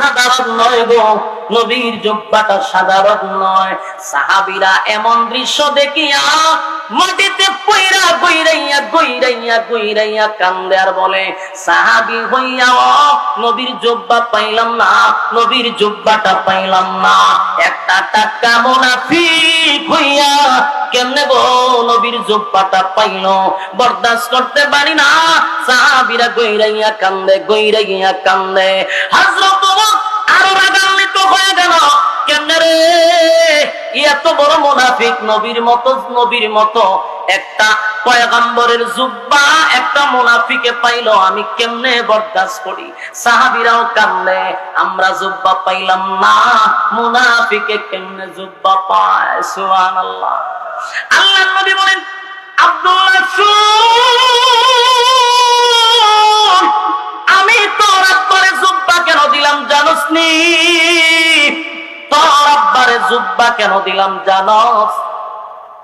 সাধারণ নয় গো, নবীর জুব্বাটা সাধারণ নয়। সাহাবীরা এমন দৃশ্য দেখিয়া মাটিতে পইরা গইরাইয়া কান্দে আর বলে, সাহাবী হইয়াও নবীর জুব্বা পাইলাম না, নবীর জুব্বাটা পাইলাম না। একটা টাটকা মুনাফিক হইয়া কেমনে গো নবীর জুব্বাটা পাইলো, বরদাস্ত করতে পারি না। সাহাবীরা গইরাইয়া কান্দে। হযরত ওমর আরো রাগান্বিত হয়ে গেল, কেমনে রে এত বড় মুনাফিক, নবীর মতো একটা পয়গম্বরের জুব্বা একটা মুনাফিকে পাইলো, আমি কেমনে বরদাস্ত করি। সাহাবীরাও কান্দে, আমরা জুব্বা পাইলাম না, মুনাফিকে কেমনে জুব্বা পায়। সুবহানাল্লাহ। আল্লাহর নবী বলেন, আব্দুল্লাহ শুন, আমি তোর আব্বারে জুব্বা কেন দিলাম জানোস নি? তোর আব্বারে জুব্বা কেন দিলাম জানোস?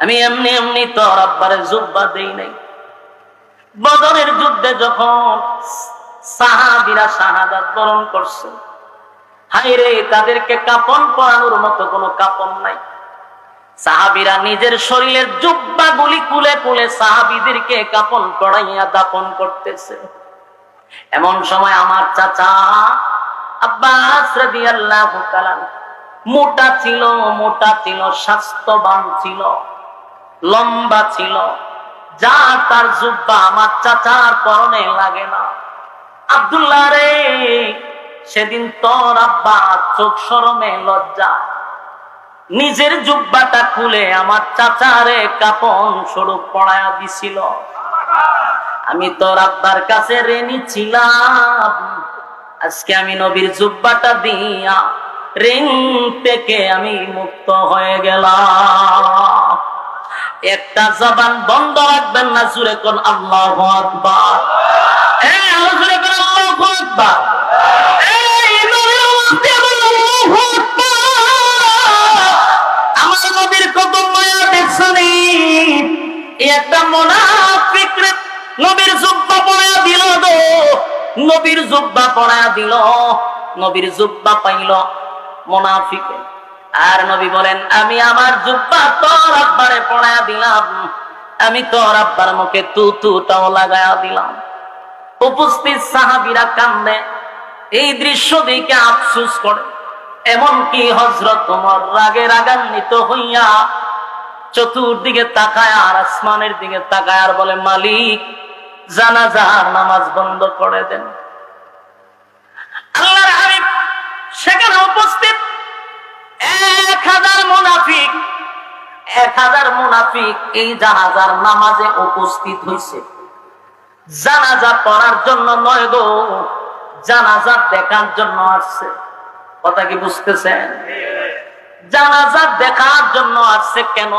আমি এমনি তোর আব্বারে জুব্বা দেই নাই। বদরের যুদ্ধে যখন সাহাবীরা শাহাদাত বরণ করছে, হায়রে তাদেরকে কাফন পরানোর মতো কোনো কাফন নাই। সাহাবীরা নিজের শরীরের জুব্বাগুলি খুলে সাহাবীদেরকে কাফন পরাইয়া দাফন করতেছে। এমন সময় আমার চাচা আব্বাস রাদিয়াল্লাহু তাআলা মোটা ছিল, স্বাস্থ্যবান ছিল, লম্বা ছিল, যা তার জুব্বা আমার চাচার পরনে লাগে না। আব্দুল্লাহ রে, সেদিন তোর আব্বা চোখ শরমে লজ্জা নিজের জুব্বাটা খুলে আমার চাচারে কাফন স্বরূপ পড়ায়া দিছিল। আমি তোর আব্বার কাছে ঋণী ছিলাম, আজকে আমি নবীর জুব্বাটা দিয়া ঋণ থেকে আমি মুক্ত হয়ে গেলাম। একটা জবান বন্ধ রাখবেন না, জোরে কোন আল্লাহু আকবার। জোরে কোন আল্লাহু আকবার। আমার নবীর কত মায়া দেখছনি। একটা মুনাফিক নবীর জুব্বা পরায়া দিল গো, নবীর জুব্বা পরায়া দিল, নবীর জুব্বা পাইল মুনাফিকে। আর নবী বলেন, আমি আমার জুব্বা তোর আব্বারে পরায়া দিলাম, আমি তোর আব্বার মুখে তুটাও লাগায়া দিলাম। উপস্থিত সাহাবীরা কান্দে, এই দৃশ্য দেখে আফসোস করে। এমনকি হযরত ওমর রাগে রাগান্বিত হইয়া চতুর্দিকে তাকায় আর আসমানের দিকে তাকায় আর বলে, মালিক জানাজার নামাজ বন্ধ করে দেন। আল্লাহর হাবিব সেখানে উপস্থিত 1000 মুনাফিক এই জানাজার নামাজে উপস্থিত হইছে। জানাজা পড়ার জন্য নয় গো, জানাজা দেখার জন্য আসছে। কথা কি বুঝতেছেন? জানাজা দেখার জন্য আসছে। কেন?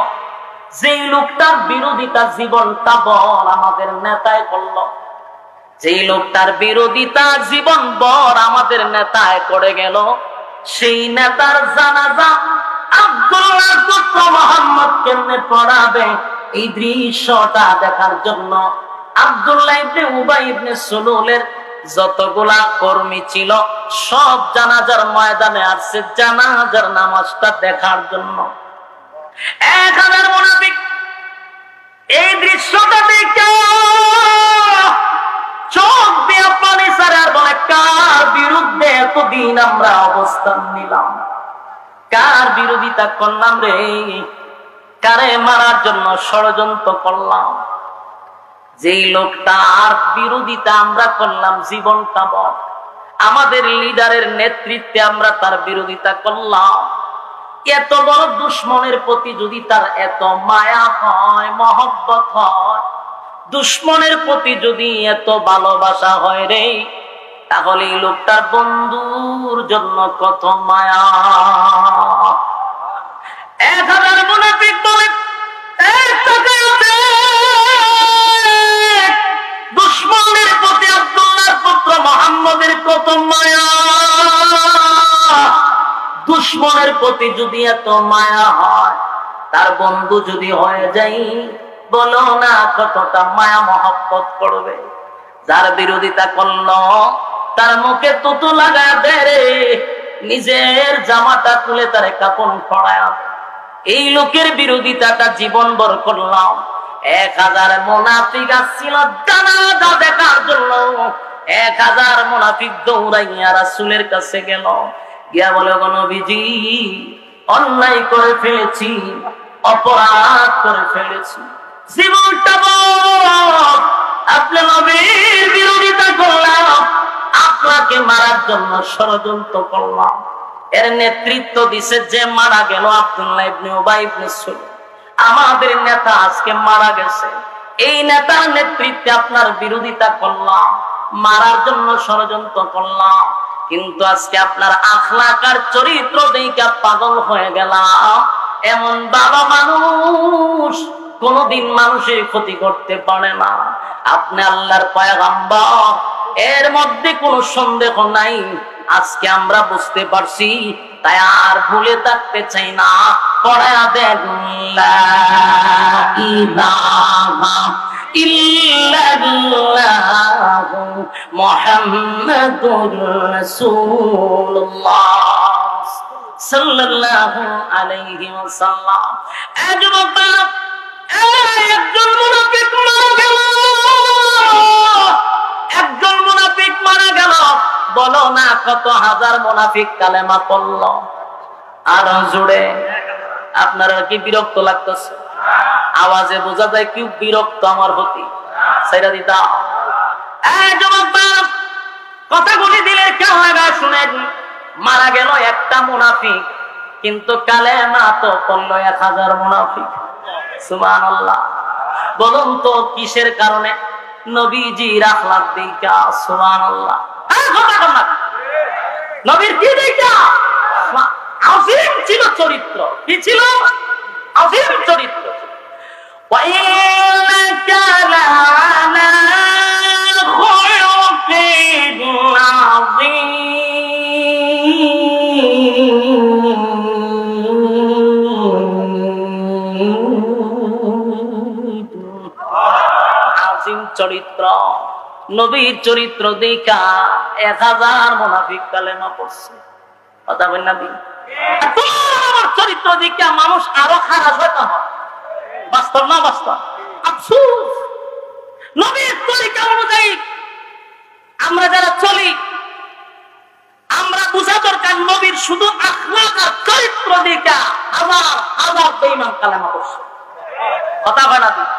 যেই লোকটার বিরোধিতা জীবনটা বর আমাদের নেতায় করলো, যেই লোকটার বিরোধিতা জীবন বর আমাদের নেতায় করে গেল, সেই নেতার জানাজা আব্দুল্লাহ পুত্র মুহাম্মদ কেমনে পড়াবে, এই দৃশ্যটা দেখার জন্য আব্দুল্লাহ ইবনে উবাই ইবনে সুলুলের যতগুলা কর্মী ছিল সব জানাজার ময়দানে আসছে জানাজার নামাজটা দেখার জন্য। 1000 মুনাফিক এই দৃশ্যটা দেখে চোখ দিয়ে পানি ছাড়ে আর বলে, কার বিরুদ্ধে এতদিন আমরা অবস্থান নিলাম, কার বিরোধিতা করলাম রে, কারে মারার জন্য ষড়যন্ত্র করলাম। যেই লোকটার বিরোধিতা আমরা করলাম জীবনটা বর, আমাদের লিডারের নেতৃত্বে আমরা তার বিরোধিতা করলাম, এত বড় দুশ্মনের প্রতি যদি তার এত মায়া হয়, মহব্বত হয়, দুশ্মনের প্রতি যদি এত ভালোবাসা হয় রে, তাহলে এই লোকটার বন্ধুর জন্য কত মায়া। 1000 মুনাফিক বলে, দুশ্মনের প্রতি আব্দুল্লাহর পুত্র মুহাম্মদের কত মায়া। দুশ্মনের প্রতি যদি এত মায়া হয়, তার বন্ধু যদি হয়ে যায়, বলো না কতটা মায়া মহব্বত করবে। যার বিরোধিতা করলো তার মুখে তুতু লাগা দে রে, নিজের জামাটা খুলে তারে কাপড় পরায়া এই লোকের বিরোধিতাটা জীবনভর করলাম। 1000 মুনাফিক আসছিল জানাজা দেখার জন্য। 1000 মুনাফিক দৌড়াইয়া রাসূলের কাছে গেল, গিয়া বলে, গো নবীজি, অন্যায় করে ফেলেছি, অপরাধ করে ফেলেছি, জীবনটা আপনি নবীর বিরোধিতা করলাম, আপনাকে মারার জন্য ষড়যন্ত্র করলাম। এর নেতৃত্ব দিছে যে মারা গেল আব্দুল্লাহ ইবনে উবাই ইবনে সালুল, আমাদের নেতা আজকে মারা গেছে। এই নেতার নেতৃত্বে আপনার বিরোধিতা করলাম, মারার জন্য ষড়যন্ত্র করলাম, কিন্তু আজকে আপনার আখলাক আর চরিত্র দেখে পাগল হয়ে গেলাম। এমন বাবা মানুষ কোনদিন মানুষের ক্ষতি করতে পারে না। আপনি আল্লাহর পয়গম্বর, এর মধ্যে কোনো সন্দেহ নাই। আজকে আমরা বুঝতে পারছি, তাই আর ভুলে থাকতে চাই না। পড়া দেন লা ইলাহা ইল্লাল্লাহু মুহাম্মাদুর রাসূলুল্লাহ সাল্লাল্লাহু আলাইহি ওয়াসাল্লাম। একজন মুনাফিক মারা গেল, একজন মুনাফিক মারা গেল। বলো না কত হাজার মুনাফিক কালেমা পড়ল। আর জুড়ে আপনারা কি বিরক্ত লাগতেছে? আওয়াজে বোঝা যায় কি বিরক্ত আমার হতি। সেটা দিতা কথাগুলি দিলে কেউ লাগায় শুনেন। মারা গেল একটা মুনাফিক, কিন্তু কালেমা তো পড়ল 1000 মুনাফিক। সুবহানাল্লাহ। বলুন তো কিসের কারণে? নবীজির আখলাক দেখা। সুবহানাল্লাহ। নবীর কি দেখা? আযীম ছিল চরিত্র। কি ছিল? আযীম চরিত্র। وَإِنَّكَ لَعَلَى خُلُقٍ عظيم চরিত্র। নবীর চরিত্র দেখা 1000 মুনাফিক কালেমা পড়ছে। কথা বলেন না দিন। তোমার চরিত্র দেখা মানুষ আরো খারাপ হতে হয়। বাস্তব না বাস্তব? আফসোস, নবীর তরিকা অনুযায়ী আমরা যারা চলি, আমরা বুঝা দরকার নবীর শুধু আখলাক আর চরিত্র দেখা 1000 বেঈমান কালেমা পড়ছে। কথা বলেন না দিন।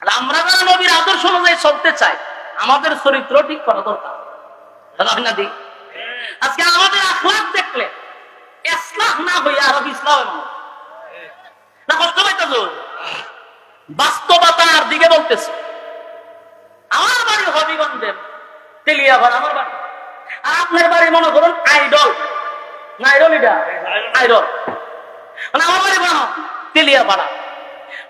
আমরা যারা নবীর আদর্শ অনুযায়ী চলতে চাই, আমাদের চরিত্র ঠিক করা দরকার। আজকে আমাদের আখলাক দেখলে ইসলাম না হইয়া আরো ইসলাম না কষ্ট পাইতেছ। বাস্তবতার দিকে বলতেছে। আমার বাড়ি হবিগঞ্জের তেলিয়াঘর, আমার বাড়ি। আর আপনার বাড়ি মনে করুন আইডল না, আইডল এটা আইডল। মানে আমার বাড়ি তেলিয়াপাড়া।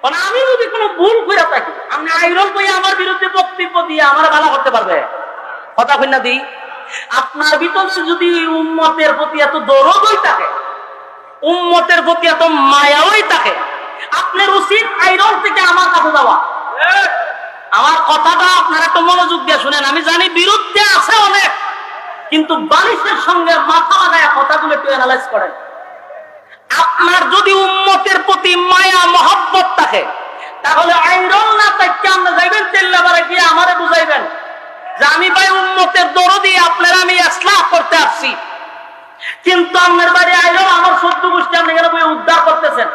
মানে আমি যদি কোনো ভুল করে থাকি, আমি আইডল বই আমার বিরুদ্ধে বক্তব্য দিয়ে আমার ভালো করতে পারবে। কথা কইনা দিই। আপনার ভিতরে যদি উম্মতের প্রতি এত দরদই থাকে, উম্মতের প্রতি এত মায়াই থাকে, আপনার উচিত আইডল থেকে আমার কাছে যাওয়া। আমার কথাটা আপনারা একটু মনোযোগ দিয়ে শুনেন। আমি জানি বিরুদ্ধে আছে অনেক, কিন্তু বালিশের সঙ্গে মাথা লাগায় কথাগুলো একটু অ্যানালাইজ করেন। আপনার যদি উম্মতের প্রতি মায়া মহব্বত থাকে, তাহলে আইডল না থাকতে আমরা যাইবেন তেল্লাবারে গিয়ে আমারে বুঝাইবেন যে আমি ভাই উম্মতের দরদি, আপনারা আমি ইসলাহ করতে আসছি। কিন্তু আপনার বাড়ি আইডল, আমার সদ্য গোষ্ঠী আপনি কেন বই উদ্ধার করতেছেন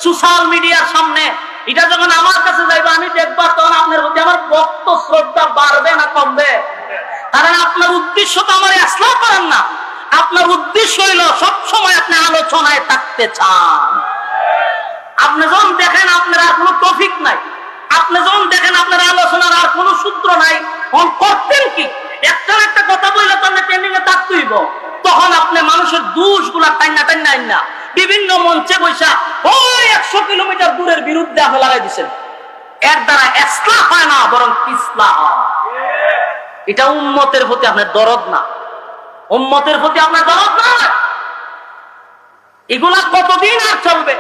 সোশ্যাল মিডিয়ার সামনে। এটা যখন আমার কাছে যাইবে আমি দেখবো, তখন আপনার প্রতি আমার ভক্ত শ্রদ্ধা বাড়বে না কমবে? কারণ আপনার উদ্দেশ্য তো আমার ইসলাহ করেন না। আপনার উদ্দেশ্য হইল সবসময় আপনি আলোচনায় থাকতে চান। আপনি যখন দেখেন আপনার আর কোনো টপিক নাই, আপনি যখন দেখেন আপনার আলোচনার আর কোনো সূত্র নাই, তখন করতেন কি? একটা কথা বললে তো আপনি ট্রেন্ডিং এ থাকতেইব। তখন আপনি মানুষের দোষগুলা টাইনা টাইনা বিভিন্ন মঞ্চে বৈশা ওই 100 কিলোমিটার দূরের বিরুদ্ধে আপনি লাগাই দিচ্ছেন। এর দ্বারা ইসলাহ হয় না, বরং ইসলাহ হয়। এটা উম্মতের প্রতি আপনার দরদ না, উম্মতের প্রতি আপনার দরদ না। এগুলা কতদিন আর চলবে?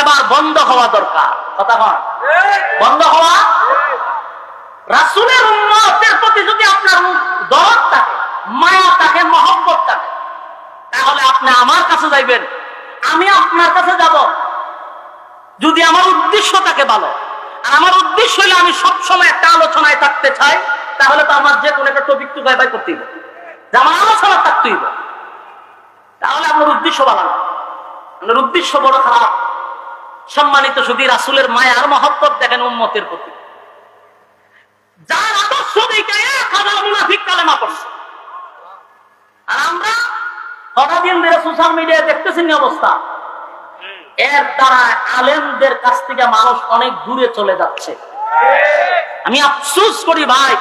এবার বন্ধ হওয়া দরকার। কথা বল, বন্ধ হওয়া। রাসূলের উম্মতের প্রতি যদি আপনার দরদ থাকে, মায়া আমার কাছে যাইবেন, আমি আপনার কাছে যাব যদি আমার উদ্দেশ্য থাকে ভালো। আর আমার উদ্দেশ্য হইলে আমি সবসময় একটা আলোচনায় থাকতে চাই, তাহলে তো আমার যে কোনো একটা টপিক টু বাই করতে হবে, যে আমার আলোচনা থাকতে হইব। তাহলে আপনার উদ্দেশ্য ভালো না, আপনার উদ্দেশ্য বড় খারাপ। সম্মানিত শুধু রাসূলের মায়া আর মহব্বত দেখেন উম্মতের প্রতি, যার আদর্শ দেখে 1000 মুনাফিক কালেমা পড়ছে। আর আমরা কতদিন ধরে সোশ্যাল মিডিয়ায় দেখতেছি অবস্থা, এর দ্বারা আলেমদের কাছ থেকে মানুষ অনেক দূরে চলে যাচ্ছে। আমি আফসোস করি ভাই,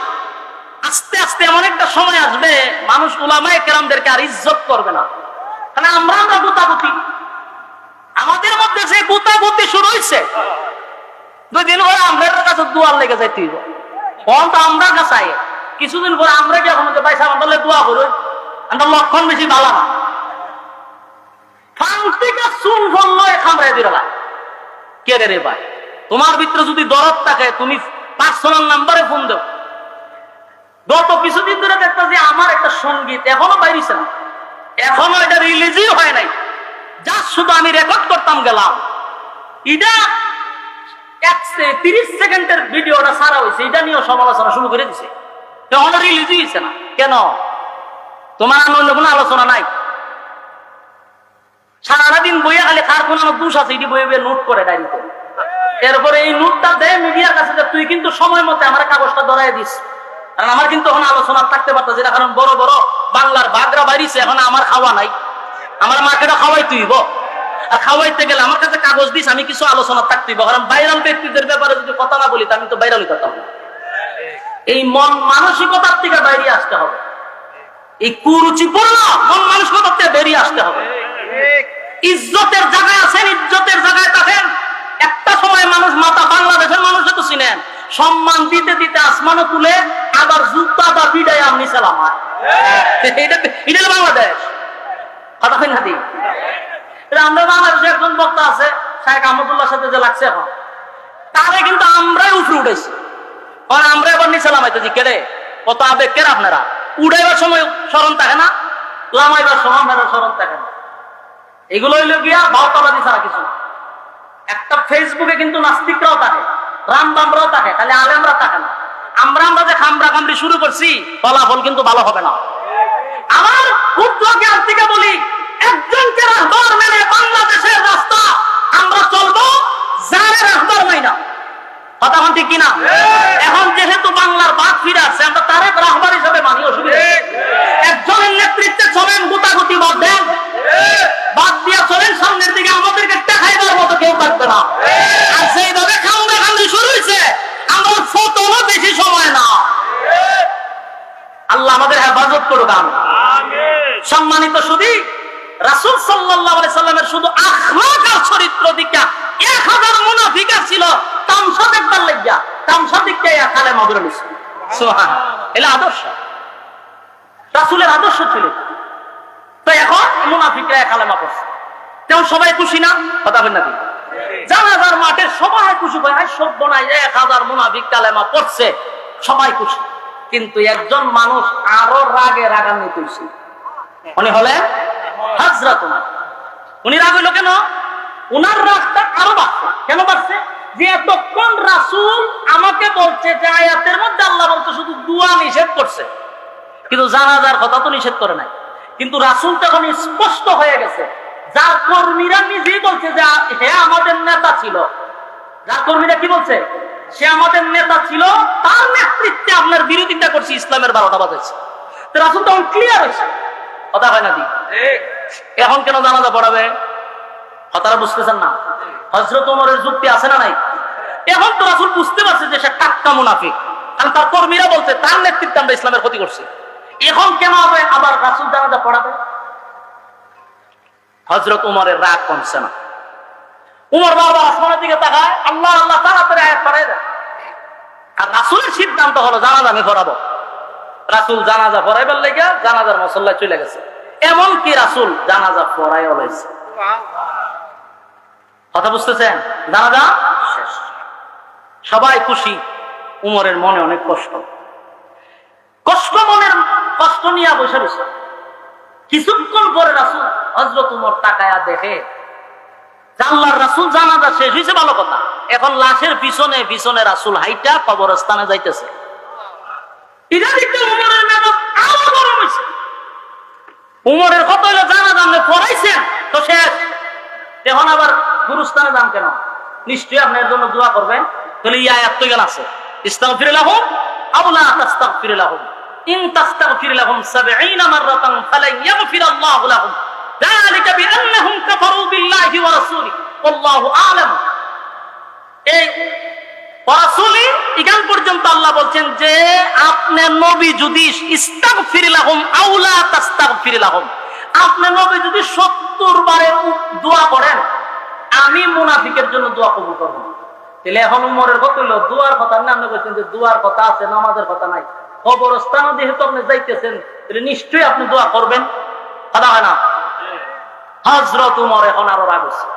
আস্তে আস্তে এমন একটা সময় আসবে মানুষ উলামায়ে কেরামদেরকে আর ইজ্জত করবে না। কারণ আমরা গুতাগুতি, আমাদের মধ্যে যে গুতাগুতি শুরু হয়েছে, 2 দিন পরে আমরা কাছে দোয়ার লেগে যাইতে হইব। তো আমরা কাছে কিছুদিন পরে আমরা কি এখন পয়সা আমাদের দোয়া করুন, আমরা লক্ষণ বেশি ভালো না। কে রে ভাই, তোমার ভিতরে যদি দরদ থাকে তুমি পার্সোনাল নাম্বারে ফোন দাও। গত কিছুদিন ধরে দেখতেছি আমার একটা সঙ্গীত এখনো বাইরেছে না, এখনো এটা রিলিজই হয় নাই, যা শুধু আমি রেকর্ড করতাম গেলাম। এটা 30 সেকেন্ডের ভিডিওটা সারা হয়েছে, এটা নিয়েও সমালোচনা শুরু করে দিছে, এখনো রিলিজই হয়েছে না। কেন? তোমার অন্য কোনো আলোচনা নাই, সারাদিন বইয়া খালি কার কোন দোষ আছে এটি বইয়ে নোট করে ডায়েরিতে। এরপরে এই নোটটা দেয় মিডিয়ার কাছে, তুই কিন্তু সময় মতো আমার কাগজটা ধরাই দিস, কারণ আমার কিন্তু এখন আলোচনা থাকতে পারতো না, কারণ বড় বড় বাংলার বাগরা বাইরিছে, এখন আমার খাওয়া নাই, আমার মাকেটা খাওয়াই তুইব। আর খাওয়াইতে গেলে আমার কাছে কাগজ দিস, আমি কিছু আলোচনা থাকতেইব, কারণ ভাইরাল ব্যক্তিদের ব্যাপারে যদি কথা না বলি আমি তো ভাইরালই করতাম না। এই মন মানসিকতার থেকে বাইরে আসতে হবে, এই কুরুচিপূর্ণ মন মানসিকতার থেকে বেরিয়ে আসতে হবে। ইজ্জতের জায়গায় আছেন, ইজ্জতের জায়গায় থাকেন। একটা সময় মানুষ মাথা, বাংলাদেশের মানুষ তো চিনেন, সম্মান দিতে দিতে আসমানও তুলে আবার জুতা বা পিডাই আপনি সালাম হয়, এটা বাংলাদেশ। কথা হয় না দি? আমরা বাংলাদেশে একজন বক্তা আছে শাহেখ আহমদুল্লাহর সাথে যে লাগছে, এখন তারে কিন্তু আমরাই উঠে উঠেছি, কারণ আমরা এবার নিচালাম হইতেছি। কেড়ে কত আবেগ কেন আপনারা, উড়াইবার সময় স্মরণ থাকে না, লামাইবার সময় আপনারা স্মরণ থাকে না। এগুলো হইল গিয়া ভাওতাবাদী ছাড়া কিছু না। একটা ফেসবুকে কিন্তু নাস্তিকরাও থাকে, রামবামরাও থাকে, খালি আলেমরা থাকে না। আমরা যে খামরা খামরি শুরু করছি, ফলাফল কিন্তু ভালো হবে না। আমার ক্ষুদ্র জ্ঞান থেকে বলি, একজনকে রাহবার মেনে বাংলাদেশের রাস্তা আমরা চলবো, যারে রাহবার মাই না। কথা বল ঠিক কিনা? এখন যেহেতু বাংলার বাদ ফিরে আসছে, আমরা তারে রাহবার হিসেবে মানি, অসুবিধা। একজনের নেতৃত্বে চলেন, গুতাগুতি বাদ দেন, বাদ দিয়া চলেন সামনের দিকে, আমাদেরকে টাকাইবার মতো কেউ থাকবে না। আর সেইভাবে খামরা খামরি শুরু হয়েছে, আমার ফতোয়া বেশি সময় না। আল্লাহ আমাদের হেফাজত করুক। সম্মানিত শুধু রাসূল সাল্লাল্লাহু আলাইহি সাল্লামের শুধু আখলাক আর চরিত্র দিকা 1000 মুনাফিক ছিল, তামসা দেখবার লাগিয়া, তামসা দিককে কালেমা বলে নিছে। সুবহানাল্লাহ, এটা আদর্শ, রাসূলের আদর্শ ছিল। তো এখন মুনাফিকরা কালেমা পড়ছে, তেমন সবাই খুশি না? কথা বলেন না? জানাজার মাঠে সবাই খুশি হয়, আই সব বনাই 1000 মুনাফিক কালেমা পড়ছে, সবাই খুশি। কিন্তু একজন মানুষ আরো রাগে রাগান্বিত হইছে, উনি হলেন হযরত ওমর। উনি রাগ হইল কেন? উনার রাগটা আরো বাড়ছে। কেন বাড়ছে? যে এতক্ষণ রাসূল আমাকে বলছে যে আয়াতের মধ্যে আল্লাহ বলতে শুধু দোয়া নিষেধ করছে, কিন্তু জানাজার কথা তো নিষেধ করে নাই। কিন্তু রাসূল তখন স্পষ্ট হয়ে গেছে, যার কর্মীরা নিজেই বলছে যে হে আমাদের নেতা ছিল, যার কর্মীরা কি বলছে, সে আমাদের নেতা ছিল, তার নেতৃত্বে আপনার বিরোধিতা করছি, ইসলামের 12টা বাজাইছে। তো রাসূল তখন ক্লিয়ার হয়েছে। কথা হয় না দি? এখন কেন জানাজা পড়াবে? কথাটা বুঝতেছেন না? হযরত ওমরের যুক্তি আছে না নাই? এখন তো রাসূল বুঝতে পারছে যে সে টাটকা মুনাফিক, কারণ তার কর্মীরা বলছে তার নেতৃত্বে আমরা ইসলামের ক্ষতি করছি। এখন কেন হবে আবার রাসূল জানাজা পড়াবে? হযরত ওমরের রাগ কমছে না। ওমর বারবার আসমানের দিকে তাকায়, আল্লাহ আল্লাহ, তাড়াতাড়ি আয়াত পড়ায় দেয়। আর রাসূলের সিদ্ধান্ত হলো জানাজা আমি পড়াবো। রাসূল জানাজা পড়াইবার লাগা জানাজার মুসল্লায় চলে গেছে। এমন কি রাসূল জানাজা পড়াইও লাইছে। কথা বুঝতেছেন? জানাজা শেষ, সবাই খুশি, উমরের মনে অনেক কষ্ট, মনের কষ্ট নিয়ে বসে রয়েছে। কিছুক্ষণ পরে রাসূল হযরত ওমর তাকায়া দেখে আল্লাহর রাসূল জানাজা শেষ হয়েছে, ভালো কথা। এখন লাশের পিছনে পিছনে রাসূল হাইটা কবরস্থানে যাইতেছে। এটা দেখতে ওমরের মেজাজ আরো গরম হয়েছে। ওমরের কথা হলো জানাজা আপনি পড়াইছেন তো শেষ, এখন আবার গুরুস্থানে যান কেন? নিশ্চয়ই আপনার জন্য দোয়া করবেন। তাহলে এই আয়াত তো আছে, ইস্তাগফির লাহুম আও লা তাস্তাগফির লাহুম ইন তাস্তাগফির লাহুম ৭০ মাররাতান ফালান ইয়াগফিরাল্লাহু লাহুম যালিকা বিআন্নাহুম কাফারু বিল্লাহি ওয়া রাসূলিহি ওয়াল্লাহু আ'লাম। এই রাসূলি এখান পর্যন্ত আল্লাহ বলছেন যে আপনি নবী যদি ইস্তাগফির লাহুম আও লা তাস্তাগফির লাহুম, আপনি নবী যদি ৭০ বারের দোয়া করেন, আমি মুনাফিকের জন্য দোয়া কবুল করব না। তাহলে এখন উমরের কথা হলো দোয়ার কথা না, আপনি বলছেন যে দোয়ার কথা আছে, নামাজের কথা নাই। কবরস্থানে যেহেতু আপনি যাইতেছেন, তাহলে নিশ্চয়ই আপনি দোয়া করবেন, কথা হয় না? হযরত উমর এখন আরো রাগ হচ্ছে,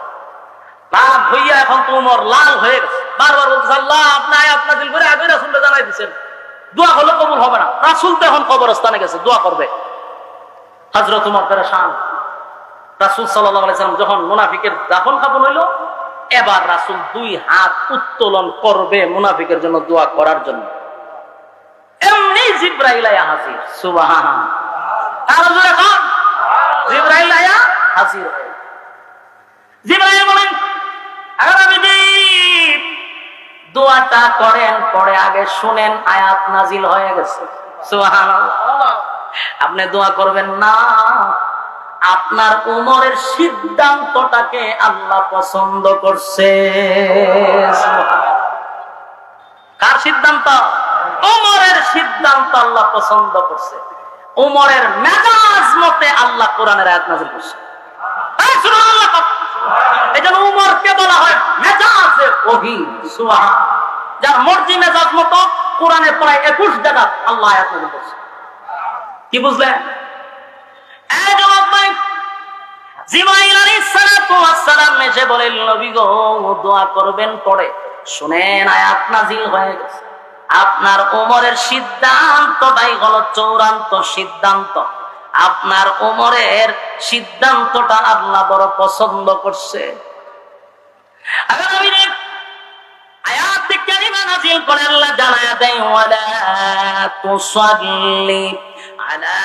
রাগ হইয়া এখন তো উমর লাল হয়ে গেছে, বারবার বলছে আল্লাহ আপনি আয়াত নাযিল করে আগে রাসূলকে জানাই দিয়েছেন, দোয়া হলো কবুল হবে না। রাসূল তো এখন কবরস্থানে গেছে, দোয়া করবে। হযরত উমর পেরেশান। রাসূল সাল্লাল্লাহু আলাইহি সাল্লাম যখন মুনাফিকের দাফন কাফন হইল, এবার রাসূল 2 হাত উত্তোলন করবে মুনাফিকের জন্য দোয়া করার জন্য। এমনি জিবরাইল আয়া হাজির, সুবহানাল্লাহ। আর জোরে কোন জিবরাইল আয়া হাজির হয়ে জিবরাইল বলেন আরে নবী দোয়াটা করেন, পরে আগে শুনেন আয়াত নাজিল হয়ে গেছে, সুবহানাল্লাহ। আপনি দোয়া করবেন না, আপনার উমরের সিদ্ধান্তটাকে আল্লাহ পছন্দ করছে। কার সিদ্ধান্ত? উমরের সিদ্ধান্ত আল্লাহ পছন্দ করছে। উমরের মেজাজ মতে আল্লাহ কোরআনের আয়াত নাযিল করছে। সুবহানাল্লাহ। এজন্য উমরকে বলা হয় মেজাজে ওহী, সুবহানাল্লাহ। যার মর্জি মেজাজ মতো কোরআনে প্রায় 21 জায়গা আল্লাহ আয়াত নাযিল করছে। কি বুঝলেন? এই জবাব নাই। জিবরাইল আলাইহিস সালাতু ওয়াস সালাম এসে বলেন নবী গো দোয়া করবেন, পড়ে শুনেন আয়াত নাযিল হয়ে গেছে। আপনার ওমরের সিদ্ধান্তটাই হলো চূড়ান্ত সিদ্ধান্ত। আপনার ওমরের সিদ্ধান্তটা আল্লাহ বড় পছন্দ করছে। আগে নবী আয়াত কারিমা নাযিল করে আল্লাহ জানায়া দেয় ওয়ালা তুসাল্লি আলা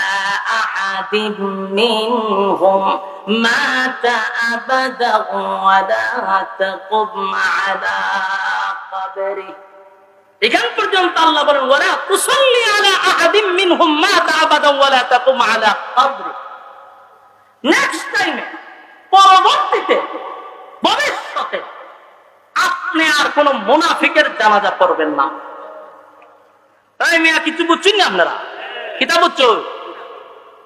আহাদিন মিনহুম মাতা আবাদা ওয়ালা তাকুম আলা কবরি। এখান পর্যন্ত আল্লাহ বলেন ওয়ালা তুসাল্লি আলা আহাদিন মিনহুম মাতা আবাদা ওয়ালা তাকুম আলা কবরি। নেক্সট টাইমে, পরবর্তীতে, ভবিষ্যতে আপনি আর কোন মুনাফিকের জানাজা পড়বেন না। এই মিয়া কিছু বুঝছেন না আপনারা? কিতাব বুঝছো?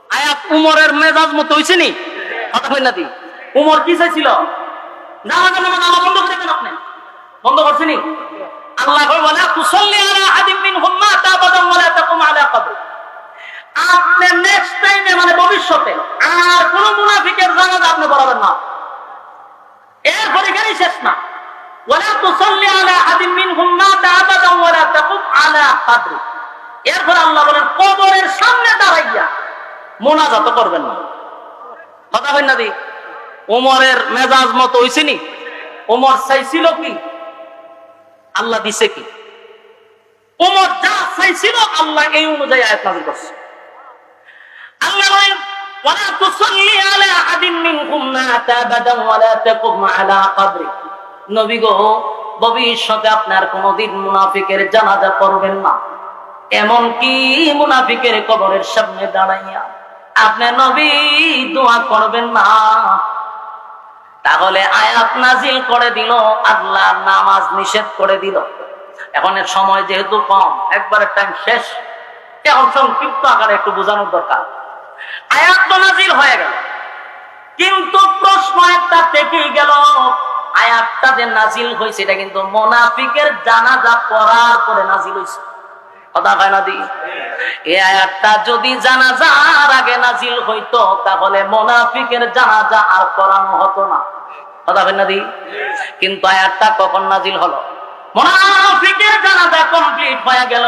আয়াত উমরের মেজাজ মতো হইছে নি? কথা কই না দি? উমর কি চাইছিল? জানাজা নামাজ আল্লাহ বন্ধ করে দেন, আপনি বন্ধ করছেন নি? আল্লাহ বলে তুসাল্লি আলা আহাদিন মিনহুম মা তাবাদা ওয়ালা তাকুম আলা কবরি। আপনি নেক্সট টাইমে মানে ভবিষ্যতে আর কোন মুনাফিকের জানাজা আপনি পড়াবেন না। এরপরে এখানেই শেষ না। ওয়ালা তুসাল্লি আলা আহাদিন মিনহুম মাতা আবাদা ওয়ালা তাকুম আলা কবরি। এরপর আল্লাহ বলেন কবরের সামনে দাঁড়াইয়া মুনাজাত করবেন না। কথা কই না দি? ওমরের মেজাজ মতো হইছে নি? ওমর চাইছিল কি? আল্লাহ দিছে কি? ওমর যা চাইছিল আল্লাহ এই অনুযায়ী আয়াত নাযিল করছে। আল্লাহ বলেন ওয়ালা তুসাল্লি আলা আহাদিন মিনহুম মাতা আবাদা ওয়ালা তাকুম আলা কবরি। নবী গো ভবিষ্যতে আপনার কোনদিন মুনাফিকের জানাজা পড়বেন না, এমন কি মুনাফিকের কবরের সামনে দাঁড়াইয়া আপনি নবী দোয়া করবেন না। তাহলে আয়াত নাজিল করে দিল, আল্লাহ নামাজ নিষেধ করে দিল। এখন এর সময় যেহেতু কম, একবারে টাইম শেষ, এখন সংক্ষিপ্ত আকারে একটু বোঝানোর দরকার। আয়াত তো নাজিল হয়ে গেল, কিন্তু প্রশ্ন একটা থেকেই গেল, আয়াতটা যে নাজিল হয়েছে এটা কিন্তু মুনাফিকের জানাজা পড়ার পরে নাজিল হয়েছে। কথা হয় না দি? এই আয়াতটা যদি জানাজার আগে নাজিল হইতো তাহলে মুনাফিকের জানাজা আর পড়ানো হতো না। কথা হয় না দি? কিন্তু আয়াতটা কখন নাজিল হলো? মুনাফিকের জানাজা কমপ্লিট হয়ে গেল।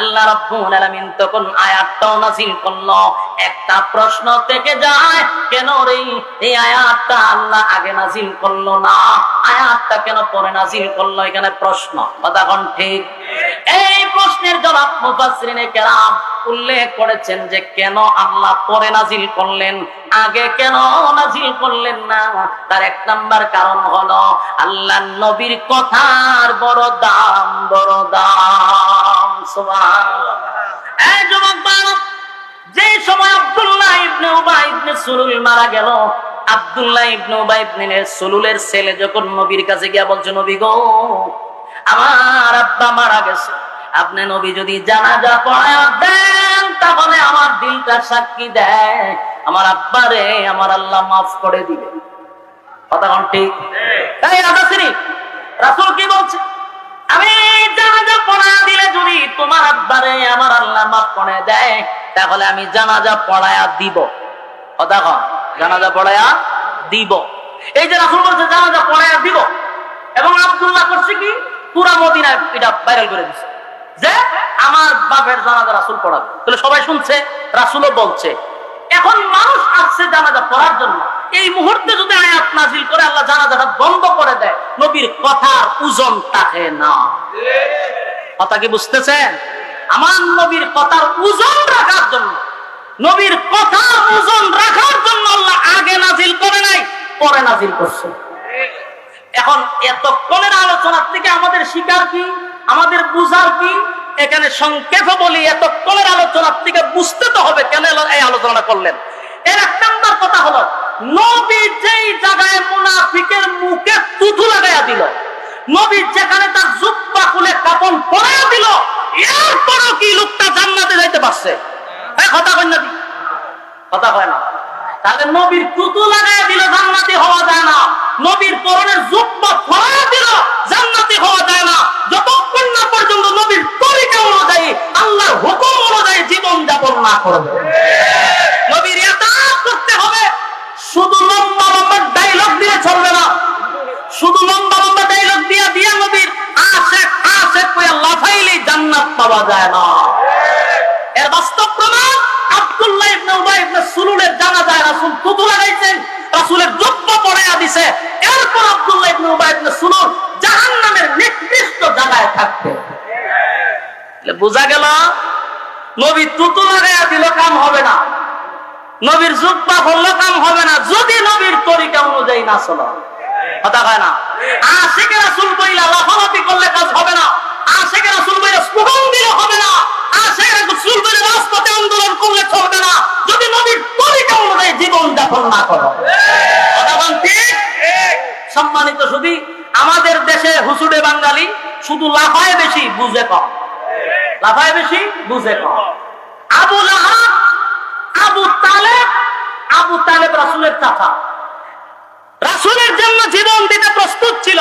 আল্লাহ রাব্বুল আলামিন তখন আয়াতটাও নাযিল করলো। একটা প্রশ্ন থেকে যায়, কেন রে এই আয়াতটা আল্লাহ আগে নাযিল করলো না, আয়াতটা কেন পরে নাযিল করলো? এখানে প্রশ্ন, কথা কোন ঠিক? এই প্রশ্নের জবাব মুফাসসিরিনে কেরাম উল্লেখ করেছেন যে কেন আল্লাহ পরে নাযিল করলেন, আগে কেন নাযিল করলেন না। তার এক নাম্বার কারণ হলো আল্লাহর নবীর কথার বড় দাম, বড় দাম। সুবহানাল্লাহ। এই যুবক বালক, যে সময় আব্দুল্লাহ ইবনে উবাই ইবনে সুলুল মারা গেল, আব্দুল্লাহ ইবনে উবাই ইবনে সুলুলের ছেলে যখন নবীর কাছে গিয়া বলছে, নবী গো, আমার আব্বা মারা গেছে, আপনি নবী যদি জানাজা পড়ায় দেন তাহলে আমার দিলটা সাক্ষী দেয় আমার আব্বারে আমার আল্লাহ মাফ করে দিবে। কথা কোন ঠিক? এই রাজাশ্রী, রাসূল কি বলছে? আমি জানাজা পড়ায় দিলে যদি তোমার আব্বারে আমার আল্লাহ মাফ করে দেয় তাহলে আমি জানাজা পড়ায়া দিব। কথা কোন? জানাজা পড়ায়া দিব। এই যে রাসূল বলছে জানাজা পড়ায়া দিব, এবং আব্দুল্লাহ করছে কি, পুরা মদিনায় এটা ভাইরাল করে দিচ্ছে যে আমার বাপের জানাজা রাসূল পড়াবে। তাহলে সবাই শুনছে, রাসূলও বলছে। এখন মানুষ আসছে জানাজা পড়ার জন্য, এই মুহূর্তে যদি আয়াত নাযিল করে আল্লাহ জানাজাটা বন্ধ করে দেয়, নবীর কথার ওজন থাকে না। কথা কি বুঝতেছেন? আমার নবীর কথার ওজন রাখার জন্য, নবীর কথার ওজন রাখার জন্য আল্লাহ আগে নাযিল করে নাই, পরে নাযিল করছে। এখন এতক্ষণের আলোচনার থেকে আমাদের শিকার কি, আমাদের বুঝার কি? এখানে সংক্ষেপে বলি, এতক্ষণের আলোচনার থেকে বুঝতে তো হবে কেন এই আলোচনা করলেন। এর এক নম্বর কথা হলো, নবী যেই জায়গায় মুনাফিকের মুখে থুথু লাগাইয়া দিল, নবী যেখানে তার জুব্বা খুলে কাফন পরাইয়া দিল, এরপরও কি লোকটা জান্নাতে যাইতে পারছে? কথা কয় না, কথা কয় না। তাহলে নবীর থুতু লাগাইয়া দিল জান্নাতি হওয়া যায় না, নবীর পরনের জুব্বা পরাইয়া দিল জান্নাতি হওয়া যায় না, যতক্ষণ না পর্যন্ত নবীর তরিকা অনুযায়ী, আল্লাহর হুকুম অনুযায়ী জীবন যাপন না করবে। নবীর ইতাআত করতে হবে। শুধু লম্বা লম্বা ডায়লগ দিয়ে চলবে না, শুধু লম্বা লম্বা ডায়লগ দিয়ে নবীর আশেক আশেক কইয়া লাফাইলেই জান্নাত পাওয়া যায় না। এর বাস্তব প্রমাণ আব্দুল্লাহ ইবনে উবাই ইবনে সুলুলের জানাজায় রাসূল থুতু লাগাইছেন, রাসূলের জুব্বা পরাইয়া দিয়েছে, এরপর আব্দুল্লাহ ইবনে উবাই ইবনে সুলুল জাহান্নামের নির্দিষ্ট জায়গায় থাকতে। বোঝা গেল নবী থুতু লাগাইয়া দিল কাম হবে না, নবীর জুব্বা পরলে কাম হবে না, যদি নবীর তরিকা অনুযায়ী না চলে। কথা কয় না? আশিকে রাসূল বইলা লাফালাফি করলে কাজ হবে না, আশিকে রাসূল বইলা স্লোগান দিলে হবে না, আশিকে রাসূল বইলা রাজপথে আন্দোলন করলে চলবে না, যদি নবীর তরিকা অনুযায়ী জীবন যাপন না করো। কথা বল ঠিক? সম্মানিত শুধু আমাদের দেশে হুসুড়ে বাঙালি শুধু লাফায় বেশি, বুঝে কম। লাফায় বেশি, বুঝে কম। আবু লাহাব, আবু তালেব রাসূলের চাচা, রাসূলের জন্য জীবন দিতে প্রস্তুত ছিল।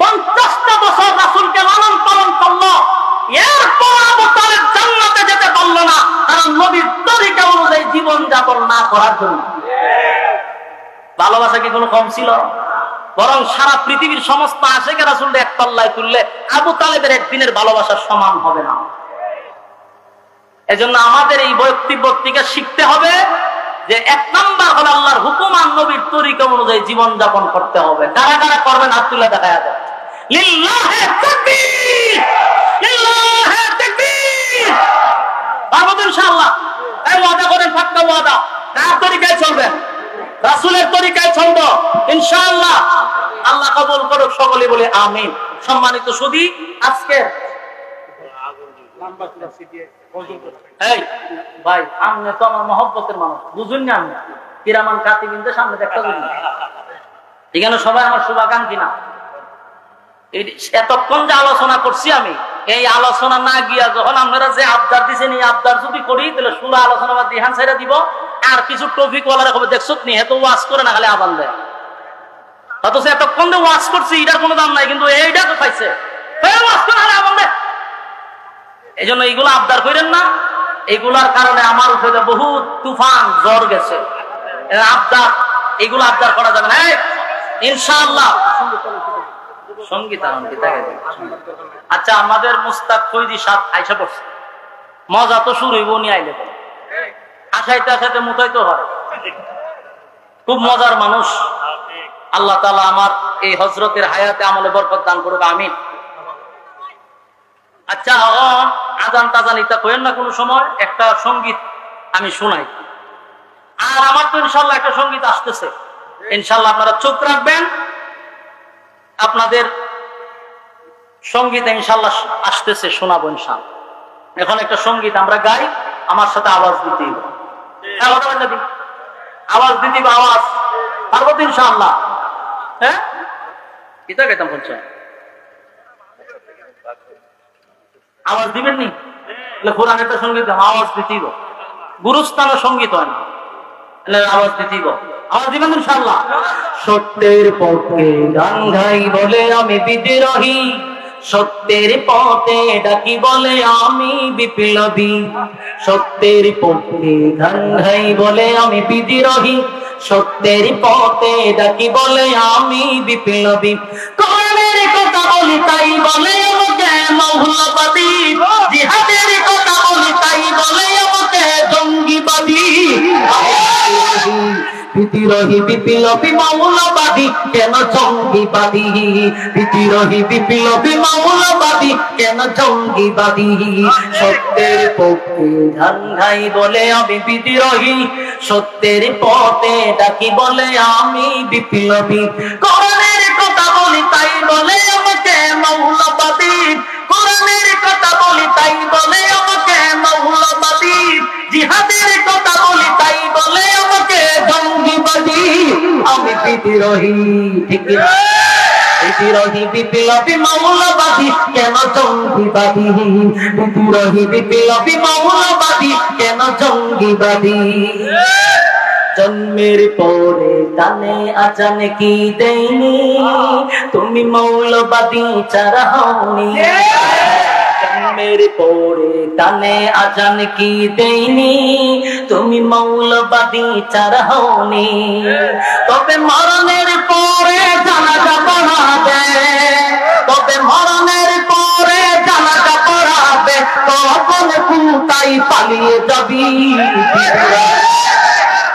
50টা বছর রাসূলকে লালন পালন করলো, এরপর আবু তালেব জান্নাতে যেতে পারল না, কারণ নবীর তরিকা অনুযায়ী জীবন যাপন না করার জন্য। ভালোবাসা কি কোনো কম ছিল? বরং সারা পৃথিবীর সমস্ত আশিকে রাসূলকে এক পাল্লায় তুললে আবু তালেবের একদিনের ভালোবাসার সমান হবে না। এজন্য আমাদের এই বক্তব্য থেকে শিখতে হবে যে এক নাম্বার হলো আল্লাহর হুকুম আর নবীর তরিকা অনুযায়ী জীবন যাপন করতে হবে। কারা কারা করবেন হাত তুলে দেখায়া দেন। লিল্লাহি তাকবীর, লিল্লাহি তাকবীর। পারবো ইনশাআল্লাহ? এই ওয়াদা করেন, পাক্কা ওয়াদা। কার তরিকায় চলবেন? রাসূলের তরিকায় চলবো ইনশাআল্লাহ। আল্লাহ কবুল করুক, সকলে বলে আমিন। সম্মানিত সুধী, আজকে এই ভাই আপনি তো আমার মহব্বতের মানুষ, বুঝুন না? আমি কিরামান কাতিবিনদের সামনে দেখা করি, এখানে সবাই আমার শুভাকাঙ্ক্ষী না। এতক্ষণ যে আলোচনা করছি আমি, এই আলোচনা না গিয়া যখন আপনারা যে আবদার দিচ্ছেন, এই আবদার যদি করি তাহলে সুরা আলোচনা বা দিহান ছেড়ে দিব, আর কিছু টপিক ওয়ালা রকম দেখছো নি, এত ওয়াজ করে না খালি আবান দেয়। অথচ এতক্ষণ যে ওয়াজ করছি এটার কোনো দাম নাই, কিন্তু এইটা তো পাইছে ওয়াজ করে আবান দেয়। এই জন্য এইগুলো আবদার করেন না, এগুলার কারণে আমার উপরে বহুত তুফান জ্বর গেছে। আবদার, এগুলো আবদার করা যাবে না। ইনশাআল্লাহ সঙ্গীত আচ্ছা, আমাদের মুস্তাক ফৈজি সাহেব আইসা পড়ছে, মজা তো শুরু হইব নি আইলে, আসাইতে আসাইতে মুতাইতে হয়। খুব মজার মানুষ। আল্লাহ তাআলা আমার এই হযরতের হায়াতে আমলে বরকত দান করুক, আমিন। আচ্ছা, আজান টাজান ইতা কইেন না, কোন সময় একটা সঙ্গীত আমি শোনাই। আর আমার তো ইনশাআল্লাহ একটা সঙ্গীত আসতেছে, ইনশাআল্লাহ আপনারা চুপ রাখবেন। আপনাদের সঙ্গীত ইনশাআল্লাহ আসতেছে, শোনাবো ইনশাআল্লাহ। এখন একটা সঙ্গীত আমরা গাই, আমার সাথে আওয়াজ দিতে হবে। আওয়াজ দিতে হবে, আওয়াজ পারবো তো ইনশাআল্লাহ? হ্যাঁ, এটা কেতাম বলছে, আওয়াজ দিবেন নি? কোরআনের একটা সঙ্গীত আওয়াজ দিতেই, গুরুস্থানের সঙ্গীত হয় না, আওয়াজ দিতেই। আওয়াজ দিবেন ইনশাআল্লাহ। সত্যের পক্ষে গান গাই বলে আমি বিদ্রোহী, সত্যের পথে ডাকি বলে আমি বিপ্লবী। সত্যের পক্ষে গান গাই বলে আমি বিদ্রোহী, সত্যের পথে ডাকি বলে আমি বিপ্লবী। কোরআনের কথা বলি তাই বলে আমাকে মৌলবাদী, জিহাদের কথা বলি তাই বলে আমাকে জঙ্গিবাদী। বিদ্রোহী বিপ্লবী মৌলবাদী কেন জঙ্গিবাদী, বিদ্রোহী বিপ্লবী মৌলবাদী কেন জঙ্গিবাদী। সত্যের পক্ষে গান গাই বলে আমি বিদ্রোহী, সত্যের পথে ডাকি বলে আমি বিপ্লবী। কোরআনের কথা বলি তাই বলে আমাকে মৌলবাদী, কোরআনের কথা বলি তাই বলে আমাকে মৌলবাদী, জিহাদের কথা বলি তাই বলে আমাকে জঙ্গিবাদী। আমি বিদ্রোহী, ঠিক না? বিদ্রোহী বিপ্লবী মৌলবাদী কেন জঙ্গিবাদী, বিদ্রোহী বিপ্লবী মৌলবাদী কেন জঙ্গিবাদী। জন্মের পরে কানে আজান কি দেয়নি, তুমি মৌলবাদী ছাড়া হওনি। জন্মের পরে কানে আজান কি দেয়নি, তুমি মৌলবাদী ছাড়া হওনি। তবে মরণের পরে জানাজা পড়াবে, তবে মরণের পরে জানাজা পড়াবে, তখন কোথায় পালিয়ে যাবি।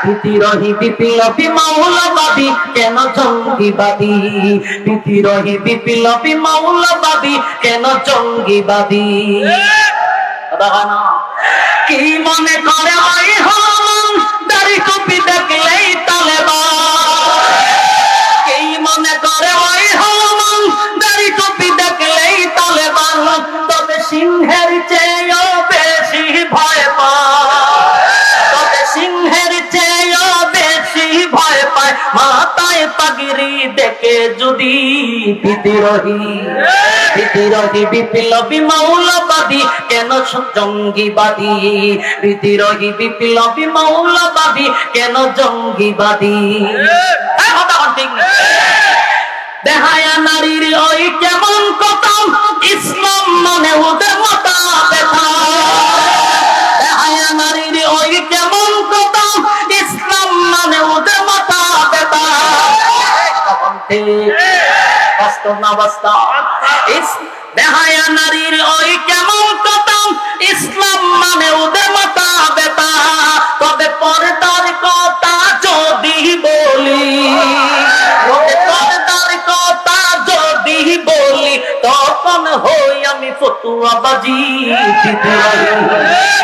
বিদ্রোহী বিপ্লবী মৌলবাদী কেন জঙ্গিবাদী, বিদ্রোহী বিপ্লবী মৌলবাদী কেন জঙ্গিবাদী। কি মনে করে ওই হলমান দাড়ি টুপি দেখলেই তালেবান, কি মনে করে ওই হলমান দাড়ি টুপি দেখলেই তালেবান। তবে সিংহের চেয়েও বেশি ভয় পায়, তবে সিংহের চেয়েও বেশি ভয় পায় মাথায় পাগড়ি দেখে যদি বিদ্রোহী। বিদ্রোহী বিপ্লবী মৌলবাদী কেন জঙ্গিবাদী, বিদ্রোহী বিপ্লবী মৌলবাদী কেন জঙ্গিবাদী। দেহায়া নারীর ওই কেমন কথা, ইসলাম মানে ওদের মাথা ব্যথা। দেহায়া নারীর ওই কেমন কথা, ইসলাম মানে ওদের মাথা ব্যথা। বাস্তব না বাস্তব? দেহায়া নারীর ওই কেমন কথা, ইসলাম মানে ওদের মাথা ব্যথা। তবে পর্দার কথা যদি বলি, পর্দার কথা যদি বলি, তখন হই আমি ফতুয়াবাজি।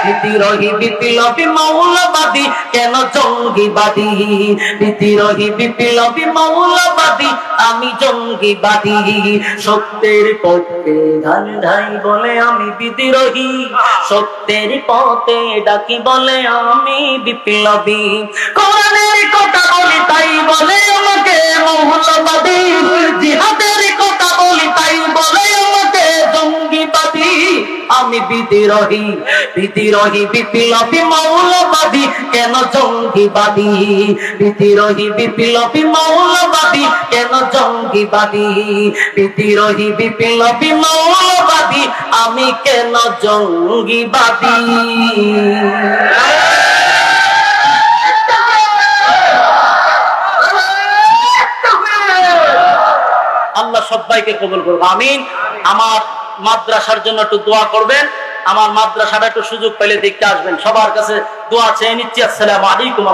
বিদ্রোহী বিপ্লবী মৌলবাদী কেন জঙ্গিবাদী, বিদ্রোহী বিপ্লবী মৌলবাদী আমি জঙ্গিবাদী। সত্যের পথে গান গাই বলে আমি বিদ্রোহী, সত্যের পথে ডাকি বলে আমি বিপ্লবী। কোরআনের কথা বলি তাই বলে আমাকে মৌলবাদী, জিহাদের কথা বলি তাই বলে আমাকে জঙ্গিবাদী। আমি বিদ্রোহী, বিদ্রোহী বিপ্লবী মৌলবাদী কেন জঙ্গিবাদী, বিদ্রোহী বিপ্লবী মৌলবাদী কেন জঙ্গিবাদী। বিদ্রোহী বিপ্লবী মৌলবাদী আমি কেন জঙ্গিবাদী। আল্লাহ সবাই সবাইকে কবুল করুক, আমিন। আমার মাদ্রাসার জন্য একটু দোয়া করবেন, আমার মাদ্রাসাটা একটু সুযোগ পেলে দেখতে আসবেন, সবার কাছে দোয়া চেয়ে নিচ্ছি। আসসালামু আলাইকুম।